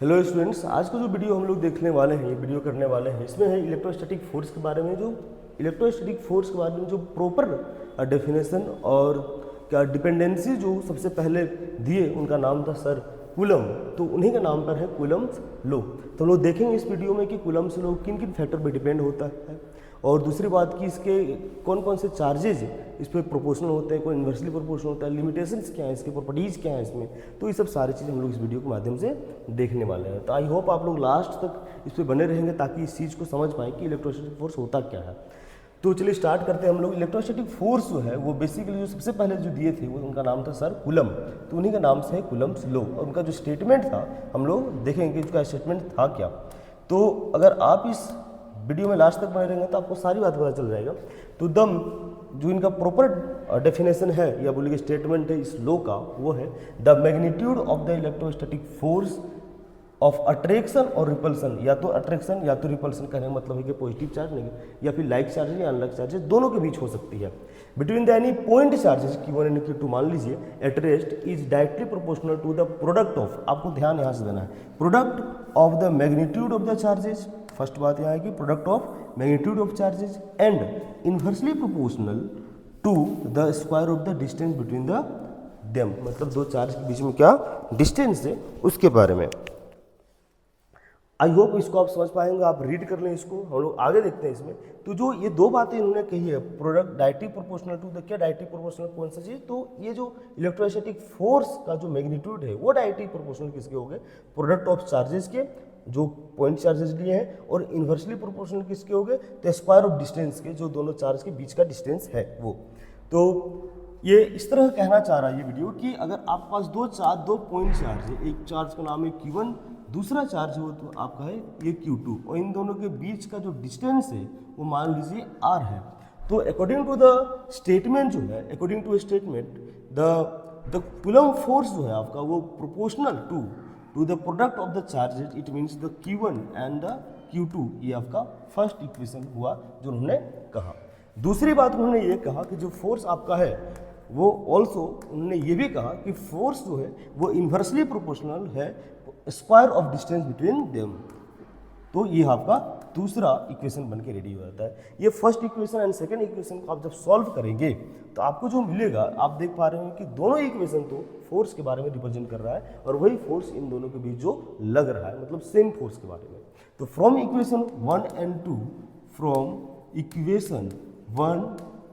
Hello students, आज का जो वीडियो हम लोग देखने वाले हैं, ये वीडियो करने वाले हैं, इसमें है इलेक्ट्रोस्टैटिक फोर्स के बारे में। जो इलेक्ट्रोस्टैटिक फोर्स के बारे में जो प्रॉपर डेफिनेशन और क्या डिपेंडेंसी जो सबसे पहले दिए, उनका नाम था सर कूलम। तो उन्हीं के नाम पर है कूलम्स लॉ। तो हम लोग देखेंगे इस वीडियो में कि कूलम्स लॉ किन किन फैक्टर पर डिपेंड होता है, और दूसरी बात कि इसके कौन कौन से चार्जेज इस पर प्रोपोर्शनल होते हैं, कोई इन्वर्सली प्रोपोर्शनल होता है, लिमिटेशंस क्या है, इसके प्रॉपर्टीज़ क्या है इसमें। तो ये सब सारी चीज़ हम लोग इस वीडियो के माध्यम से देखने वाले हैं। तो आई होप आप लोग लास्ट तक इस पर बने रहेंगे ताकि इस चीज़ को समझ पाएँ कि इलेक्ट्रोस्टैटिक फोर्स होता क्या है। तो चलिए स्टार्ट करते हैं हम लोग। इलेक्ट्रोस्टैटिक फोर्स जो है वो बेसिकली जो सबसे पहले जो दिए थे वो उनका नाम था सर कूलम। तो उन्हीं के नाम से है कूलम्स लॉ, और उनका जो स्टेटमेंट था हम लोग देखेंगे कि उसका स्टेटमेंट था क्या। तो अगर आप इस वीडियो में लास्ट तक बने रहेंगे तो आपको सारी बात पता चल जाएगा। तो जो इनका प्रॉपर डेफिनेशन है या बोलिए स्टेटमेंट है इस लॉ का, वो है the magnitude of the electrostatic force of attraction और रिपल्सन। या तो अट्रैक्शन या तो रिपल्सन कहने का मतलब है कि पॉजिटिव चार्ज नहीं, या फिर लाइक चार्जेज या अनलाइक चार्जेज दोनों के बीच हो सकती है। Between the any point charges Q1 and Q2 मान लीजिए at rest is directly proportional to the product of, आपको ध्यान यहाँ से देना है, product of the magnitude of the charges. First बात यहाँ है कि product of magnitude of charges and inversely proportional to the square of the distance between the them. मतलब दो चार्ज के बीच में क्या डिस्टेंस है उसके बारे में। आई होप इसको आप समझ पाएंगे, आप रीड कर लें इसको, हम लोग आगे देखते हैं इसमें। तो जो ये दो बातें इन्होंने कही है, product directly proportional to the, क्या डायरेक्टली प्रोपोर्शनल कौन सा चीज, तो ये जो इलेक्ट्रोस्टैटिक फोर्स का जो मैग्नीट्यूड है वो डायरेक्टली प्रोपोर्शनल किसके हो गए, प्रोडक्ट ऑफ चार्जेस के जो पॉइंट चार्जेस लिए हैं, और इन्वर्सली प्रोपोर्शनल किसके हो गए, तो स्क्वायर ऑफ डिस्टेंस के, जो दोनों चार्ज के बीच का डिस्टेंस है वो। तो ये इस तरह कहना चाह रहा है ये वीडियो कि अगर आपके पास दो पॉइंट चार्ज है, एक चार्ज का नाम है Q1, दूसरा चार्ज हो तो आपका है ये Q2, और इन दोनों के बीच का जो डिस्टेंस है वो मान लीजिए R है। तो अकॉर्डिंग टू द स्टेटमेंट जो है, according to statement the Coulomb force जो है आपका वो proportional to the product of the charges, it means the Q1 and the Q2। ये आपका फर्स्ट इक्वेशन हुआ जो उन्होंने कहा। दूसरी बात उन्होंने ये कहा कि जो फोर्स आपका है वो ऑल्सो उन्होंने ये भी कहा कि फोर्स जो है वो इन्वर्सली प्रोपोर्शनल है square of distance between them. तो ये आपका दूसरा इक्वेशन बन के रेडी हो जाता है। ये first equation and second equation को आप जब सॉल्व करेंगे तो आपको जो मिलेगा, आप देख पा रहे हैं कि दोनों इक्वेशन तो फोर्स के बारे में रिप्रेजेंट कर रहा है, और वही फोर्स इन दोनों के बीच जो लग रहा है, मतलब सेम फोर्स के बारे में। तो from equation 1 and 2, from equation 1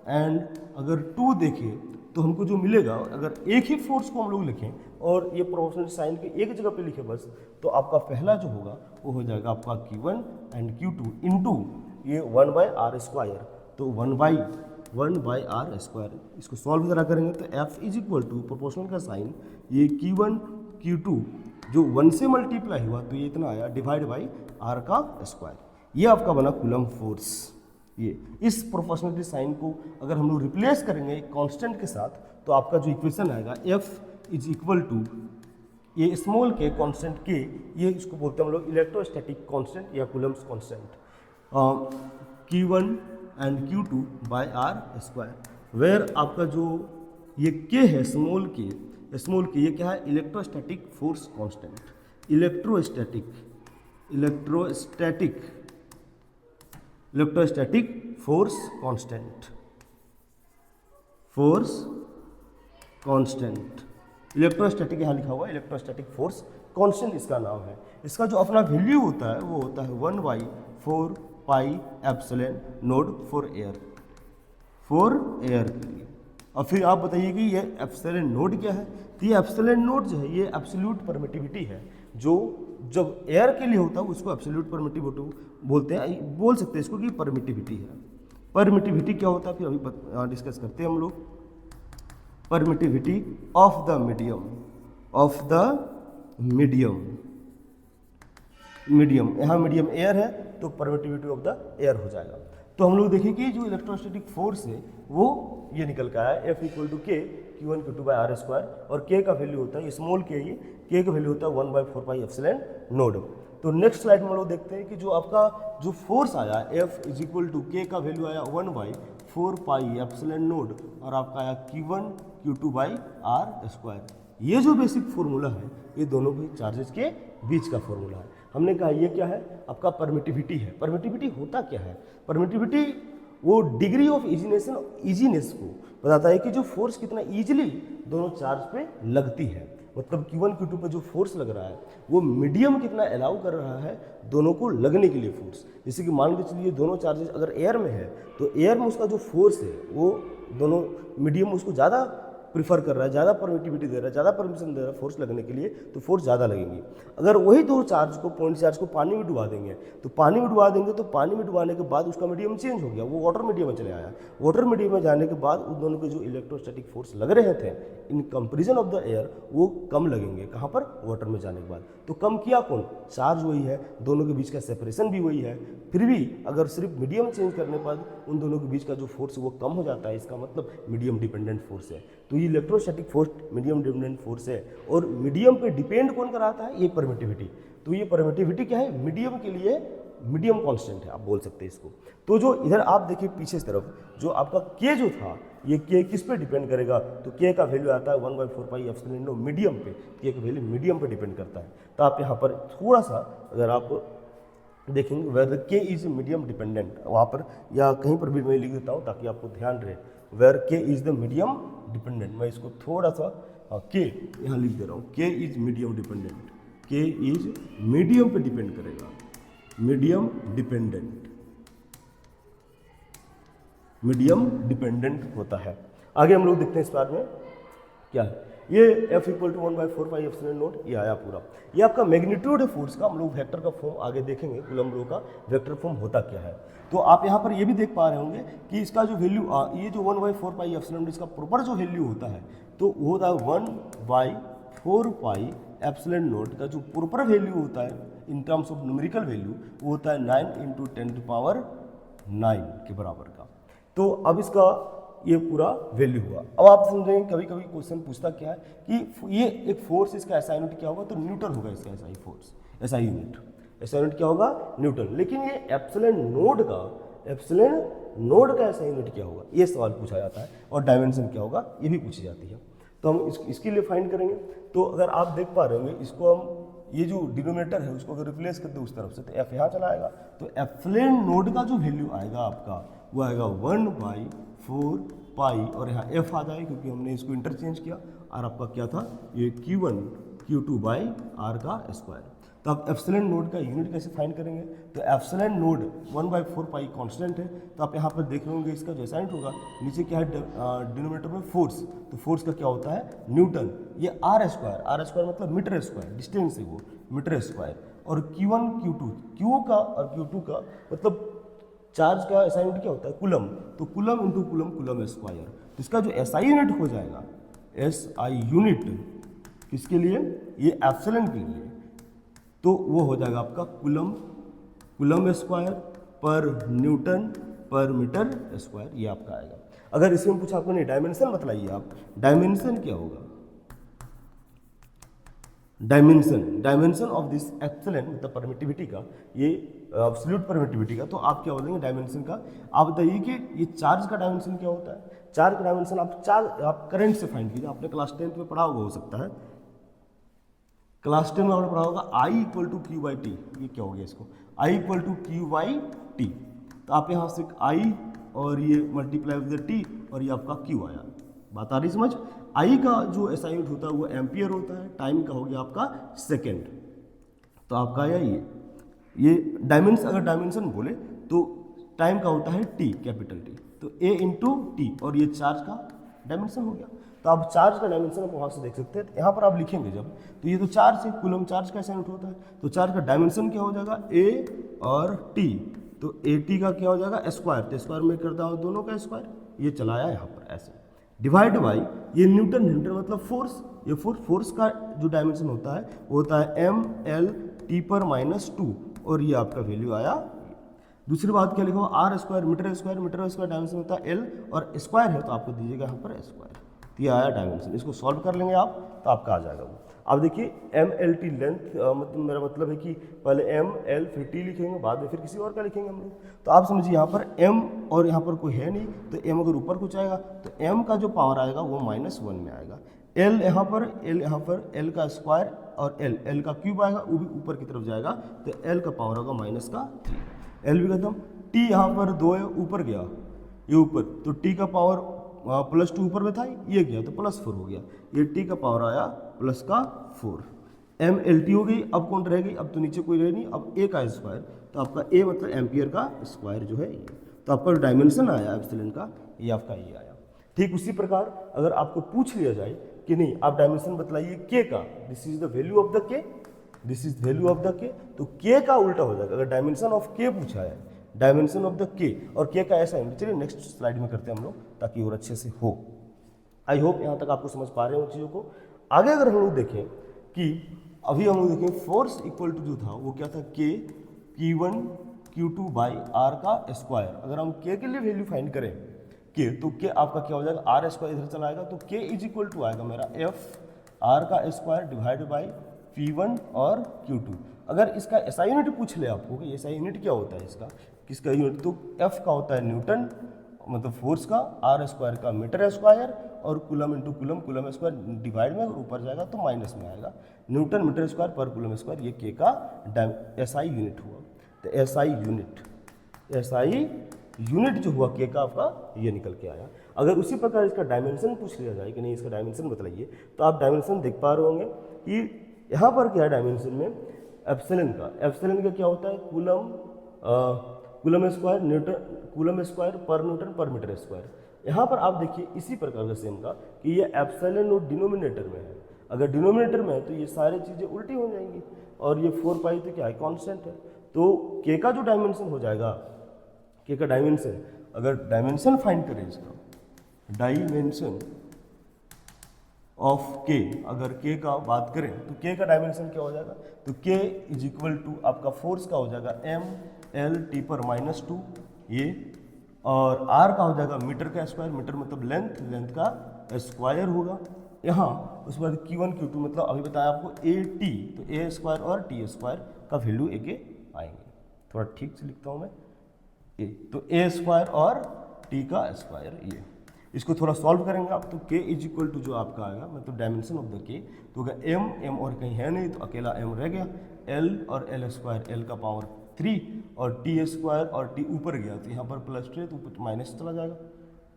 and अगर 2 देखें तो हमको जो मिलेगा, अगर एक ही फोर्स को हम लोग लिखें और ये प्रोपोर्शनल साइन के एक जगह पे लिखे बस, तो आपका पहला जो होगा वो हो जाएगा आपका Q1 एंड Q2 इंटू ये 1/r²। तो 1/r², इसको सॉल्व करा करेंगे तो F is equal to proportional का साइन, ये Q1 Q2 जो 1 से मल्टीप्लाई हुआ तो ये इतना आया, डिवाइड बाई r²। ये आपका बना कूलम फोर्स। ये इस प्रोपोर्शनलिटी साइन को अगर हम लोग रिप्लेस करेंगे कांस्टेंट के साथ, तो आपका जो इक्वेशन आएगा F इज इक्वल टू ये स्मॉल के कांस्टेंट के, ये इसको बोलते हैं हम लोग इलेक्ट्रोस्टैटिक कांस्टेंट या Coulomb's constant, Q1 and Q2 by r², where आपका जो ये K है स्मॉल के ये क्या है, electrostatic force constant, electrostatic force constant, electrostatic यहाँ लिखा हुआ है, इलेक्ट्रोस्टैटिक फोर्स कांस्टेंट इसका नाम है। इसका जो अपना वैल्यू होता है वो होता है 1/4πε0 फॉर एयर के लिए। और फिर आप बताइए कि ये एप्सिलॉन नोट क्या है, तो ये एप्सिलॉन नोट जो है ये एब्सोल्यूट परमिटिविटी है, जो जब एयर के लिए होता है उसको एब्सोल्यूट परमिटिविटी बोलते हैं, बोल सकते हैं इसको कि परमिटिविटी है। परमिटिविटी क्या होता है फिर अभी डिस्कस करते हैं हम लोग। परमिटिविटी ऑफ द मीडियम, यहाँ मीडियम एयर है तो परमिटिविटी ऑफ द एयर हो जाएगा। तो हम लोग देखें कि जो इलेक्ट्रोस्टैटिक फोर्स है वो ये निकल का है F equal to K Q1 Q2 by r², और K का वैल्यू होता है स्मॉल K, ये K का वैल्यू होता है 1/4πε0। तो नेक्स्ट स्लाइड में हम लोग देखते हैं कि जो आपका जो फोर्स आया F is equal to K का वैल्यू आया 1/4πε0, और आपका आया Q1 Q2 बाई r²। ये जो बेसिक फॉर्मूला है ये दोनों भी चार्जेस के बीच का फॉर्मूला है। हमने कहा ये क्या है, आपका परमिटिविटी है। परमिटिविटी होता क्या है, परमिटिविटी वो डिग्री ऑफ इजीनेस को बताता है कि जो फोर्स कितना ईजिली दोनों चार्ज पे लगती है। मतलब Q1 Q2 पे जो फोर्स लग रहा है वो मीडियम कितना अलाउ कर रहा है दोनों को लगने के लिए फोर्स। जैसे कि मान के चलिए दोनों चार्जेस अगर एयर में है तो एयर में उसका जो फोर्स है वो दोनों मीडियम उसको ज़्यादा प्रीफर कर रहा है, ज़्यादा परमिटिविटी दे रहा है, ज़्यादा परमिशन दे रहा है फोर्स लगने के लिए, तो फोर्स ज़्यादा लगेंगी। अगर वही दो चार्ज को, पॉइंट चार्ज को पानी में डुबा देंगे तो पानी में डुबा देंगे तो पानी में डुबाने के बाद उसका मीडियम चेंज हो गया, वो वाटर मीडियम में चले आया। वाटर मीडियम में जाने के बाद उन दोनों के जो इलेक्ट्रोस्टैटिक फोर्स लग रहे थे in comparison of the air वो कम लगेंगे। कहाँ पर, वाटर में जाने के बाद। तो कम किया कौन, चार्ज वही है, दोनों के बीच का सेपरेशन भी वही है। फिर भी अगर सिर्फ मीडियम चेंज करने पर उन दोनों के बीच का जो फोर्स वो कम हो जाता है, इसका मतलब मीडियम डिपेंडेंट फोर्स है। तो ये electrostatic force medium dependent force है। और मीडियम पे डिपेंड कौन कराता है, ये परमिटिविटी। तो ये परमिटिविटी क्या है, मीडियम के लिए मीडियम कांस्टेंट है, आप बोल सकते हैं इसको। तो जो इधर आप देखिए पीछे तरफ जो आपका के जो था, ये के किस पे डिपेंड करेगा, तो के का वैल्यू आता है 1/4πε0 मीडियम पे। के का वैल्यू मीडियम पे डिपेंड करता है। तो आप यहाँ पर थोड़ा सा अगर आप देखेंगे वेयर के इज मीडियम डिपेंडेंट, वहाँ पर या कहीं पर भी मैं लिख देता हूँ ताकि आपको ध्यान रहे, वेयर के इज द मीडियम डिपेंडेंट। मैं इसको थोड़ा सा के यहाँ लिख दे रहा हूँ, के इज मीडियम डिपेंडेंट। के इज मीडियम पे डिपेंड करेगा, मीडियम डिपेंडेंट, मीडियम डिपेंडेंट होता है। आगे हम लोग देखते हैं इस बार में क्या है। ये F = 1/4πε0 ये आया पूरा। ये आपका मैग्नीट्यूड है फोर्स का। हम लोग वेक्टर का फॉर्म आगे देखेंगे, कूलम्ब लॉ का वेक्टर फॉर्म होता क्या है। तो आप यहाँ पर ये भी देख पा रहे होंगे कि इसका जो वैल्यू ये जो 1/4πε0 इसका प्रॉपर जो वैल्यू होता है तो वो होता है 1/4πε0 का जो प्रॉपर वैल्यू होता है in terms of numerical value वो होता है 9 × 10⁹ के बराबर का। तो अब इसका ये पूरा वैल्यू हुआ। अब आप समझेंगे कभी कभी क्वेश्चन पूछता क्या है कि ये एक फोर्स, इसका एसआई यूनिट क्या होगा, तो न्यूटन होगा इसका एसआई फोर्स, एसआई यूनिट क्या होगा, न्यूटन। लेकिन ये एप्सिलॉन नोड का एसआई यूनिट क्या होगा, ये सवाल पूछा जाता है। और डायमेंशन क्या होगा ये भी पूछी जाती है। तो हम इसके लिए फाइंड करेंगे। तो अगर आप देख पा रहे होंगे इसको हम ये जो डिनोमिनेटर है उसको अगर रिप्लेस कर दे उस तरफ से तो एफ यहाँ चला आएगा। तो एप्सिलॉन नोड का जो वैल्यू आएगा आपका वो आएगा 1/4π और यहाँ एफ आ जाएगा क्योंकि हमने इसको इंटरचेंज किया। और आपका क्या था, ये Q1 Q2/r का स्क्वायर। तो आप एप्सिलॉन नोड का यूनिट कैसे फाइंड करेंगे, तो एप्सिलॉन नोड 1/4π कांस्टेंट है। तो आप यहाँ पर देख रहे होंगे इसका जो एसाइंट होगा नीचे क्या है, डिनोमिनेटर में फोर्स, तो फोर्स का क्या होता है, न्यूटन। ये r स्क्वायर मतलब मीटर स्क्वायर, डिस्टेंस है वो मीटर स्क्वायर। और Q1 Q2 Q का और Q2 का मतलब चार्ज का एसआई यूनिट क्या होता है, कूलम। तो coulomb into coulomb, coulomb square. तो इसका जो एसआई यूनिट हो जाएगा, एसआई यूनिट किसके लिए, ये एप्सिलॉन के लिए, तो वो हो जाएगा आपका कूलम स्क्वायर पर न्यूटन पर मीटर स्क्वायर, ये आपका आएगा। अगर इसमें पूछा आपको नहीं डायमेंशन बताइए, आप डायमेंशन क्या होगा, डायमेंशन ऑफ दिस एप्सिलॉन मतलब परमिटिविटी का, ये एब्सोल्यूट परमिटिविटी का, तो आप क्या बोलेंगे डायमेंशन का। आप बताइए कि ये चार्ज का डायमेंशन क्या होता है। चार्ज का डायमेंशन आप करंट से फाइंड कीजिए। आपने क्लास 10th में पढ़ा होगा, हो सकता है क्लास 10 में आपने पढ़ा होगा I = Q/T। ये क्या हो गया इसको, I = Q/T। तो आप यहाँ से I और ये मल्टीप्लाई विद T और ये आपका Q आया। बात आ रही समझ। I का जो एसआई यूनिट होता है वो एम्पियर होता है, टाइम का हो गया आपका सेकेंड। तो आपका आया ये डायमेंशन, अगर डायमेंशन बोले तो टाइम का होता है T, कैपिटल T। तो A × T और ये चार्ज का डायमेंशन हो गया। तो आप चार्ज का डायमेंशन आप वहाँ से देख सकते हैं। यहाँ पर आप लिखेंगे जब, तो ये तो चार्ज है, कूलम चार्ज का यूनिट होता है। तो चार्ज का डायमेंशन क्या हो जाएगा, A और T। तो AT का क्या हो जाएगा स्क्वायर, तो स्क्वायर में करता हो दोनों का स्क्वायर, ये चलाया यहाँ पर ऐसे। डिवाइड बाई ये न्यूटन मतलब फोर्स, ये फोर्स का जो डायमेंशन होता है वो होता है mL/T/-2 और ये आपका वैल्यू आया। दूसरी बात क्या लिखा हुआ, r² मीटर स्क्वायर डायमेंशन होता है L और स्क्वायर है तो आपको दीजिएगा यहाँ पर स्क्वायर। तो ये आया डायमेंशन। इसको सॉल्व कर लेंगे आप तो आपका आ जाएगा वो। अब देखिए MLT लेंथ, मतलब मेरा मतलब है कि पहले ML फिर T लिखेंगे, बाद में फिर किसी और का लिखेंगे हम लोग। तो आप समझिए यहाँ पर M और यहाँ पर कोई है नहीं, तो M अगर ऊपर कुछ आएगा तो M का जो पावर आएगा वो -1 में आएगा। एल यहाँ पर एल का स्क्वायर और एल का क्यूब आएगा, वो भी ऊपर की तरफ जाएगा, तो एल का पावर होगा -3, एल भी खत्म। टी यहाँ पर 2 है, ऊपर गया ये ऊपर, तो टी का पावर +2 ऊपर में था, ये गया तो +4 हो गया, ये टी का पावर आया +4। एम एल टी हो गई। अब कौन रह गई, अब तो नीचे कोई रह नहीं, अब ए का स्क्वायर, तो आपका ए मतलब एम्पियर का स्क्वायर जो है ये, तो आपका डायमेंशन आया एप्सिलॉन का, ये आपका ये आया। ठीक उसी प्रकार अगर आपको पूछ लिया जाए कि नहीं आप डायमेंशन बतलाइए के का, this is the value of the K, this is value of the K, तो के का उल्टा हो जाएगा। अगर डायमेंशन ऑफ के पूछा है, डायमेंशन ऑफ द के, और के का ऐसा है, चलिए नेक्स्ट स्लाइड में करते हैं हम लोग ताकि और अच्छे से हो। आई होप यहाँ तक आपको समझ पा रहे हो चीज़ों को। आगे अगर हम लोग देखें कि अभी हम लोग देखें फोर्स इक्वल टू जो था वो क्या था, के Q1 Q2 बाई आर का स्क्वायर। अगर हम के लिए वैल्यू फाइंड करें के, तो के आपका क्या हो जाएगा, आर स्क्वायर इधर चला आएगा, तो के इज इक्वल टू आएगा मेरा एफ आर का स्क्वायर डिवाइड बाई P1 और Q2। अगर इसका एसआई यूनिट पूछ ले आपको कि एसआई यूनिट क्या होता है इसका, किसका यूनिट, तो एफ का होता है न्यूटन, मतलब फोर्स का, आर स्क्वायर का मीटर स्क्वायर, और coulomb into coulomb, coulomb square divide में, अगर ऊपर जाएगा तो माइनस में आएगा, न्यूटन मीटर स्क्वायर पर कूलम स्क्वायर, ये के का एसआई यूनिट हुआ। तो एसआई यूनिट जो हुआ के का आपका ये निकल के आया। अगर उसी प्रकार इसका डायमेंशन पूछ लिया जाए कि नहीं इसका डायमेंशन बताइए, तो आप डायमेंशन देख पा रहे होंगे कि यहाँ पर क्या है डायमेंशन में एप्सिलॉन का क्या होता है, coulomb square Newton, coulomb square पर न्यूटन पर मीटर स्क्वायर। यहाँ पर आप देखिए इसी प्रकार का सेम का कि ये एप्सिलॉन और डिनोमिनेटर में है, अगर डिनोमिनेटर में है तो ये सारी चीज़ें उल्टी हो जाएंगी, और ये 4 पाई तो क्या है, कांस्टेंट है। तो के का जो डायमेंशन हो जाएगा, के का डायमेंशन, अगर डायमेंशन फाइंड करें इसका, डायमेंशन ऑफ के, अगर के का बात करें तो के का डायमेंशन क्या हो जाएगा, तो के इज इक्वल टू आपका फोर्स का हो जाएगा एम एल टी पर -2 ये, और आर का हो जाएगा मीटर का स्क्वायर, मीटर मतलब लेंथ का स्क्वायर होगा यहाँ। उसके बाद Q1 Q2 मतलब अभी बताया आपको ए टी, तो ए स्क्वायर और टी स्क्वायर का वैल्यू एक आएंगे। थोड़ा ठीक से लिखता हूँ मैं, ए तो ए स्क्वायर और टी का स्क्वायर, ये इसको थोड़ा सॉल्व करेंगे आप, तो के इज इक्वल टू जो आपका आएगा मतलब डायमेंशन ऑफ द के, तो अगर एम और कहीं है नहीं तो अकेला एम रह गया, एल और एल स्क्वायर, एल का पावर 3 और टी स्क्वायर, और टी ऊपर गया तो यहाँ पर +2 तो ऊपर माइनस चला जाएगा,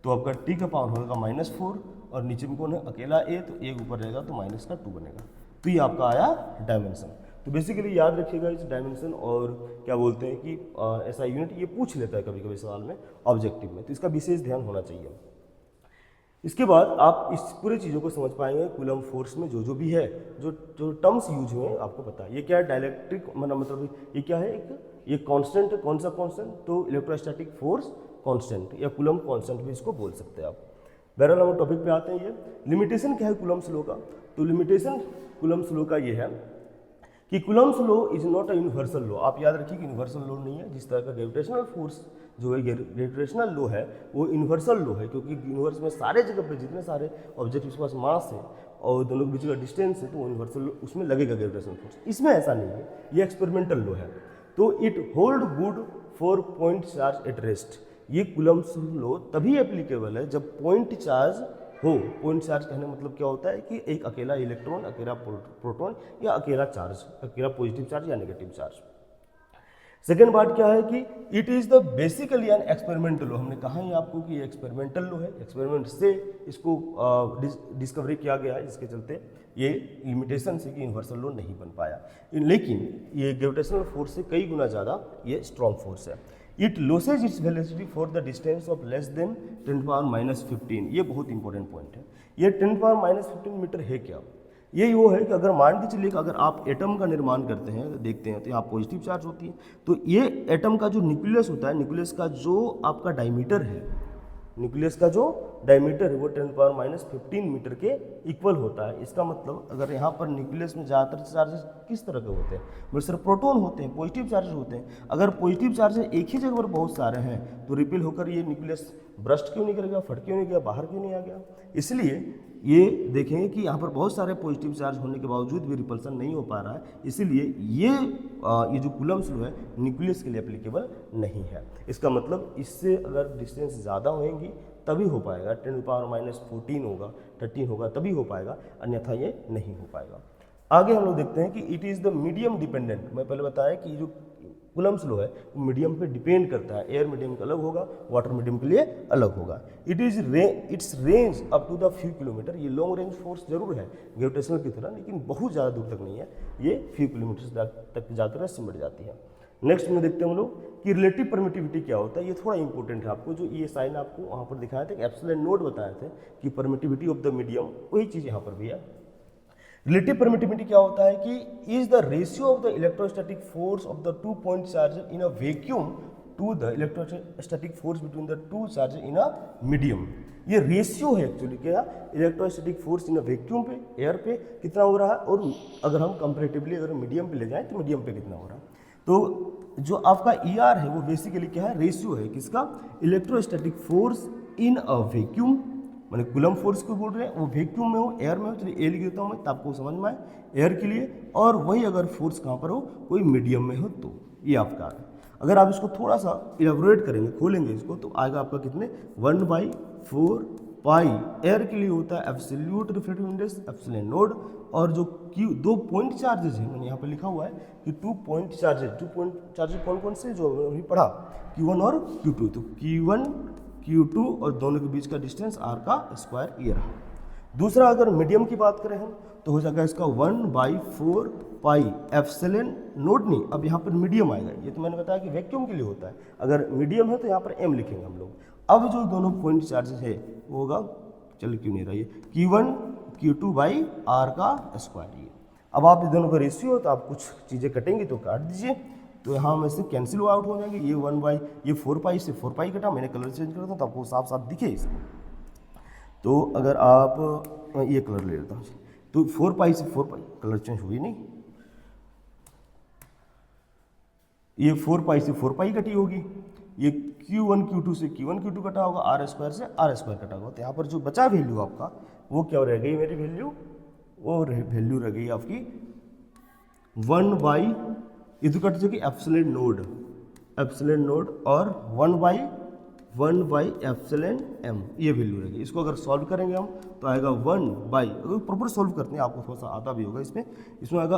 तो आपका टी का पावर होगा -4, और नीचे में कौन है, अकेला ए, तो ए ऊपर रहेगा तो -2 बनेगा। तो ये आपका आया डायमेंशन। तो बेसिकली याद रखिएगा इस डायमेंशन, और क्या बोलते हैं कि ऐसा यूनिट ये पूछ लेता है कभी कभी सवाल में ऑब्जेक्टिव में, तो इसका विशेष ध्यान होना चाहिए। इसके बाद आप इस पूरी चीज़ों को समझ पाएंगे कूलम फोर्स में जो भी है, जो टर्म्स यूज हुए हैं आपको पता है। ये क्या है, डाइलेक्ट्रिक मतलब ये क्या है, एक ये कांस्टेंट है, कौन सा कांस्टेंट, तो इलेक्ट्रोस्टैटिक फोर्स कांस्टेंट या कूलम कांस्टेंट भी इसको बोल सकते हैं आप। बहरहाल हम टॉपिक पे आते हैं। ये लिमिटेशन क्या है कूलम्स लॉ का, तो लिमिटेशन कूलम्स लॉ का ये है कि Coulomb's law is not a universal law. आप याद रखिए कि यूनिवर्सल लॉ नहीं है, जिस तरह का ग्रेविटेशनल फोर्स जो है ग्रेविटेशनल लॉ है वो यूनिवर्सल लॉ है, क्योंकि यूनिवर्स में सारे जगह पे जितने सारे ऑब्जेक्ट के पास मास है और दोनों के बीच का डिस्टेंस है, तो वो यूनिवर्सल लॉ उसमें लगेगा ग्रेविटेशनल फोर्स। इसमें ऐसा नहीं है, ये एक्सपेरिमेंटल लॉ है। तो it hold good for point charge at rest. ये कूलम्स लॉ तभी एप्लीकेबल है जब पॉइंट चार्ज हो। पॉइंट चार्ज कहने मतलब क्या होता है कि एक अकेला इलेक्ट्रॉन, अकेला प्रोटॉन या अकेला चार्ज, अकेला पॉजिटिव चार्ज या नेगेटिव चार्ज। सेकेंड बात क्या है कि it is the basically an experimental law. हमने कहा ही आपको कि ये एक्सपेरिमेंटल लॉ है, एक्सपेरिमेंट से इसको डिस्कवरी किया गया है, जिसके चलते ये लिमिटेशन से कि यूनिवर्सल लॉ नहीं बन पाया। लेकिन ये ग्रेविटेशनल फोर्स से कई गुना ज़्यादा ये स्ट्रॉन्ग फोर्स है। It losses its velocity for the distance of less than 10⁻⁻15। ये बहुत इंपॉर्टेंट पॉइंट है। ये 10⁻⁻15 मीटर है क्या? ये वो है कि अगर मान के चलिए कि अगर आप एटम का निर्माण करते हैं, देखते हैं तो यहाँ पॉजिटिव चार्ज होती है, तो ये एटम का जो न्यूक्लियस होता है, न्यूक्लियस का जो आपका डायमीटर है, न्यूक्लियस का जो डायमीटर है वो 10⁻⁻15 मीटर के इक्वल होता है। इसका मतलब अगर यहाँ पर न्यूक्लियस में ज़्यादातर चार्जेस किस तरह के होते हैं, वो सिर्फ प्रोटॉन होते हैं, पॉजिटिव चार्जेस होते हैं। अगर पॉजिटिव चार्जेस एक ही जगह पर बहुत सारे हैं तो रिपेल होकर ये न्यूक्लियस ब्रस्ट क्यों नहीं कर गया, फट क्यों नहीं गया, बाहर क्यों नहीं आ गया? इसलिए ये देखेंगे कि यहाँ पर बहुत सारे पॉजिटिव चार्ज होने के बावजूद भी रिपल्सन नहीं हो पा रहा है, इसलिए ये जो कूलम्स लॉ है न्यूक्लियस के लिए एप्लीकेबल नहीं है। इसका मतलब इससे अगर डिस्टेंस ज़्यादा होंगी तभी हो पाएगा, 10⁻⁻14 होगा, 13 होगा तभी हो पाएगा, अन्यथा ये नहीं हो पाएगा। आगे हम लोग देखते हैं कि it is the medium dependent. मैं पहले बताया कि जो कूलम्ब्स लॉ है वो मीडियम पे डिपेंड करता है, एयर मीडियम का अलग होगा, वाटर मीडियम के लिए अलग होगा। It's range up to the few kilometre. ये लॉन्ग रेंज फोर्स जरूर है ग्रेविटेशनल की तरह, लेकिन बहुत ज़्यादा दूर तक नहीं है, ये फ्यू किलोमीटर तक जाकर सिमट जाती है। नेक्स्ट में देखते हैं हम लोग कि रिलेटिव परमिटिविटी क्या होता है। ये थोड़ा इंपॉर्टेंट है आपको, जो ये साइन आपको वहाँ पर दिखाए थे, एप्सिलॉन नोट बताए थे कि परमिटिविटी ऑफ द मीडियम, वही चीज़ यहाँ पर भी है। रिलेटिव परमिटिविटी क्या होता है कि is the ratio of the electrostatic force of the 2 point charge in a vacuum to the electrostatic force between the 2 charge in a medium. ये रेशियो है एक्चुअली क्या, electrostatic force in a vacuum पे, air पे कितना हो रहा है, और अगर हम कंपेरेटिवली अगर मीडियम पे ले जाएं तो मीडियम पे कितना हो रहा है। तो जो आपका ER है वो बेसिकली क्या है, रेशियो है किसका, electrostatic force in a vacuum, मैंने कूलम्ब फोर्स को बोल रहे हैं, वो वैक्यूम में हो, एयर में हो, चलिए ए लिख देता हूँ मैं, तो आपको समझ में आए, एयर के लिए, और वही अगर फोर्स कहाँ पर हो, कोई मीडियम में हो तो ये आपका है। अगर आप इसको थोड़ा सा इलेबोरेट करेंगे, खोलेंगे इसको, तो आएगा आपका कितने, 1/4 पाई। एयर के लिए होता है absolute reflective index epsilon naught, और जो Q 2 पॉइंट चार्जेस है, मैंने यहाँ पर लिखा हुआ है कि 2 पॉइंट चार्जेस, 2 पॉइंट चार्जेस कौन कौन से, जो अभी पढ़ा, Q1 और Q2, तो Q1 Q2 और दोनों के बीच का डिस्टेंस R का स्क्वायर ये रहा। दूसरा अगर मीडियम की बात करें हम, तो हो जाएगा इसका 1/4 पाई एप्सिलॉन नोड, नहीं अब यहाँ पर मीडियम आएगा, ये तो मैंने बताया कि वैक्यूम के लिए होता है, अगर मीडियम है तो यहाँ पर M लिखेंगे हम लोग। अब जो दोनों पॉइंट चार्जेस है वो होगा, चल क्यों नहीं रहा ये, Q1 Q2 बाई R का स्क्वायर। ये अब आप दोनों का रेशियो, तो आप कुछ चीज़ें कटेंगी तो काट दीजिए, तो यहाँ में से कैंसिल आउट हो जाएंगे, ये 4 पाई से 4 पाई कटा, मैंने कलर चेंज करता हूँ तो आपको साफ साफ दिखे इसमें। तो अगर आप ये कलर ले लेता हूँ, तो 4 पाई से 4 पाई, कलर चेंज हुई नहीं, ये 4 पाई से 4 पाई कटी होगी, ये Q1 Q2 से Q1 Q2 कटा होगा, R स्क्वायर से R स्क्वायर कटा होगा, तो यहाँ पर जो बचा वैल्यू आपका वो क्या रह गई मेरी वैल्यू, वो वैल्यू रह गई आपकी 1 बाई, ये तो कट जाएगी एप्सिलॉन नोड और 1 बाई एप्सिलॉन m, ये वैल्यू रहेगी। इसको अगर सॉल्व करेंगे हम तो आएगा 1 बाई, अगर प्रॉपर सॉल्व करते हैं आपको थोड़ा सा आता भी होगा इसमें आएगा,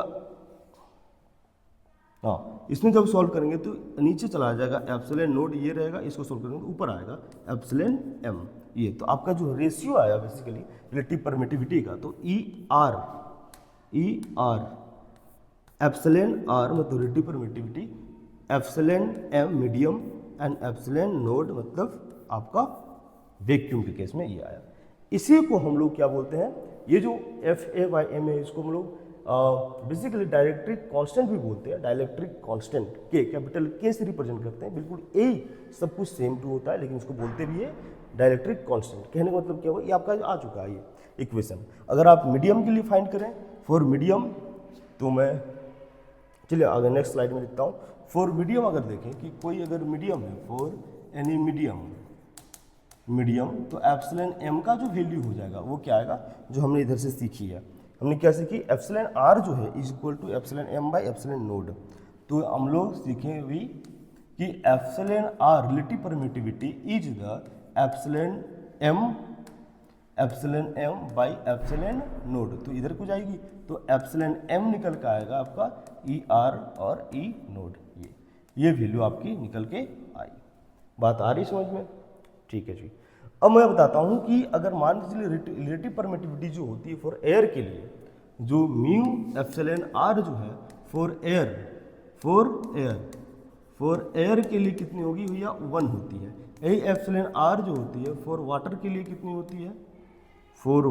हाँ इसमें जब सॉल्व करेंगे तो नीचे चला जाएगा एप्सिलॉन नोड, ये रहेगा, इसको सॉल्व करेंगे तो ऊपर आएगा एप्सिलॉन m। ये तो आपका जो रेशियो आया बेसिकली रिलेटिव परमिटिविटी का, तो ER एप्सिलॉन R मतलब relative permittivity, epsilon m medium and epsilon node मतलब आपका वैक्यूम के केस में ये आया। इसी को हम लोग क्या बोलते हैं, ये जो FA/m है, इसको हम लोग बेसिकली डाइलेक्ट्रिक कांस्टेंट भी बोलते हैं। डाइलेक्ट्रिक कांस्टेंट के कैपिटल K से रिप्रेजेंट करते हैं, बिल्कुल यही सब कुछ सेम टू होता है, लेकिन इसको बोलते भी है डाइलेक्ट्रिक कांस्टेंट। कहने का मतलब क्या हुआ, ये आपका आ चुका है ये इक्वेशन। अगर आप मीडियम के लिए फाइंड करें फॉर मीडियम, तो मैं चलिए आगे नेक्स्ट स्लाइड में लिखता हूँ। फॉर मीडियम अगर देखें कि कोई अगर मीडियम है, फॉर एनी मीडियम, तो एप्सिलॉन m का जो वैल्यू हो जाएगा वो क्या आएगा, जो हमने इधर से सीखी है, हमने क्या सीखी, एप्सिलॉन r जो है is equal to epsilon m by epsilon naught. तो हम लोग सीखे भी कि epsilon r relative permittivity is the epsilon m by epsilon naught. तो इधर को जाएगी तो एप्सिलॉन m निकल के आएगा आपका ER और E नोड, ये वैल्यू आपकी निकल के आई। बात आ रही समझ में, ठीक है जी। अब मैं बताता हूँ कि अगर मान लीजिए रिलेटिव परमिटिविटी जो होती है फॉर एयर के लिए, जो म्यू एप्सिलॉन R जो है फॉर एयर के लिए कितनी होगी भैया, 1 होती है। यही एप्सिलॉन R जो होती है फॉर वाटर के लिए कितनी होती है, फॉर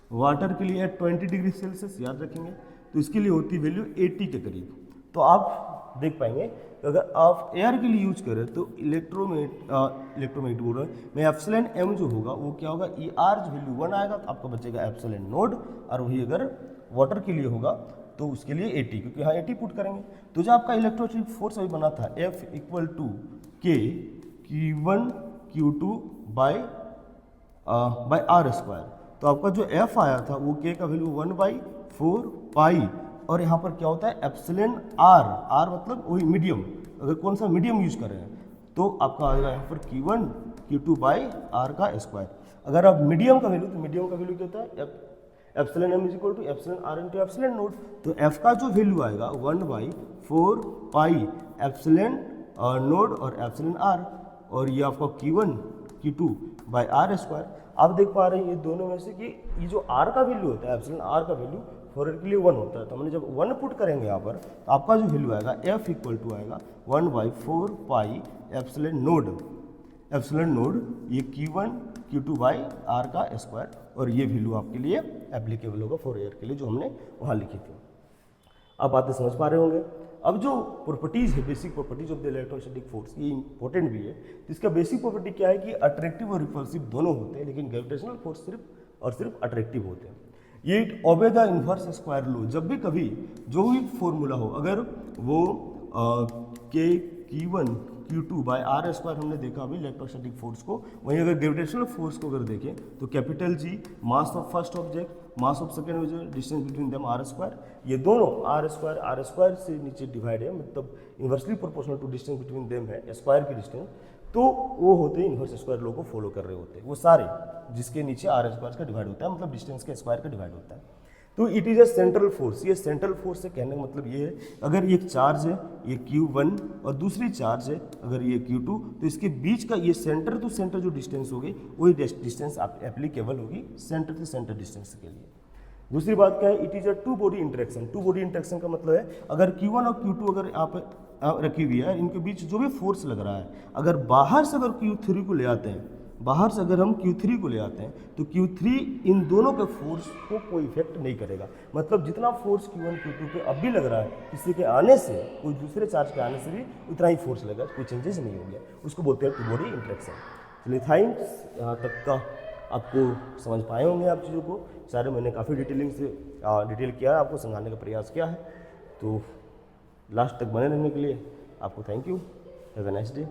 वाटर के लिए 20 डिग्री सेल्सियस, याद रखेंगे, तो इसके लिए होती है वैल्यू 80 के करीब। तो आप देख पाएंगे कि अगर आप एयर के लिए यूज करें तो इलेक्ट्रोमैग्नेटिक बोल रहे हैं, मैं एप्सिलॉन m जो होगा वो क्या होगा, ER जो वैल्यू 1 आएगा तो आपका बचेगा एप्सिलॉन नोड, और वही अगर वाटर के लिए होगा तो उसके लिए 80, क्योंकि यहाँ 80 पुट करेंगे। तो जो आपका इलेक्ट्रोस्टैटिक फोर्स अभी बना था F equal to K Q1 Q2 by R square, तो आपका जो F आया था वो K का वैल्यू 1/4 पाई, और यहाँ पर क्या होता है एप्सिलॉन R मतलब वही मीडियम, अगर कौन सा मीडियम यूज कर रहे हैं तो आपका आएगा यहाँ पर Q1 Q2 बाई आर का स्क्वायर। अगर आप मीडियम का वैल्यू, तो मीडियम का वैल्यू क्या होता है, epsilon M is equal to epsilon R into epsilon naught. तो एफ का जो वैल्यू आएगा 1/4 पाई एप्सिलॉन नोड और एप्सिलॉन आर, और ये आपका Q1 Q2 by are square. आप देख पा रहे हैं ये दोनों में से कि ये जो आर का वैल्यू होता है, एप्सिलॉन आर का वैल्यू फॉर के लिए 1 होता है। तो हमने जब 1 पुट करेंगे यहाँ पर, तो आपका जो वैल्यू आएगा एफ इक्वल टू आएगा 1/4 पाई एप्सिलॉन नोड ये Q1 Q2 बाई आर का स्क्वायर, और ये वैल्यू आपके लिए एप्लीकेबल होगा फॉर एयर के लिए जो हमने वहाँ लिखी थी। आप बातें समझ पा रहे होंगे। अब जो प्रॉपर्टीज़ है, basic properties of the electrostatic force, ये इंपॉर्टेंट भी है। तो इसका बेसिक प्रॉपर्टी क्या है कि अट्रैक्टिव और रिपल्सिव दोनों होते हैं, लेकिन ग्रेविटेशनल फोर्स सिर्फ और सिर्फ अट्रैक्टिव होते हैं। ये obey the inverse square law. जब भी कभी जो भी फॉर्मूला हो, अगर वो के Q1 Q2 by are square हमने देखा अभी इलेक्ट्रोस्टैटिक फोर्स को, वहीं अगर ग्रेविटेशनल फोर्स को अगर देखें तो capital G mass of first object, mass of second object, distance between them R square, ये दोनों आर स्क्वायर से नीचे डिवाइड है, मतलब inversely proportional to distance between them है स्क्वायर की डिस्टेंस, तो वो होते हैं इन्वर्स स्क्वायर लॉ को फॉलो कर रहे होते हैं वो सारे, जिसके नीचे आर स्क्वायर का डिवाइड होता है, मतलब डिस्टेंस के स्क्वायर का डिवाइड होता है। तो it is a central force. ये सेंट्रल फोर्स से कहने का मतलब ये है, अगर ये एक चार्ज है ये Q1 और दूसरी चार्ज है अगर ये Q2, तो इसके बीच का ये सेंटर टू सेंटर जो डिस्टेंस होगी वही डिस्टेंस एप्लीकेबल होगी सेंटर टू सेंटर डिस्टेंस के लिए। दूसरी बात क्या है, it is a two body interaction. Two body interaction का मतलब है अगर Q1 और Q2 अगर आप रखी हुई है, इनके बीच जो भी फोर्स लग रहा है, अगर बाहर से अगर Q3 को ले आते हैं, बाहर से अगर हम Q3 को ले आते हैं, तो Q3 इन दोनों के फोर्स को कोई इफेक्ट नहीं करेगा। मतलब जितना फोर्स Q1 Q2 पे अब भी लग रहा है, किसी के आने से, कोई दूसरे चार्ज के आने से भी उतना ही फोर्स लगेगा, कोई चेंजेस नहीं हो गया, उसको बोलते हैं टू बॉडी इंटरेक्शन। चलिए थैंक्स, यहाँ तक का आपको समझ पाए होंगे आप चीज़ों को सारे। मैंने काफ़ी डिटेल किया है, आपको समझाने का प्रयास किया है। तो लास्ट तक बने रहने के लिए आपको thank you. Have a nice day.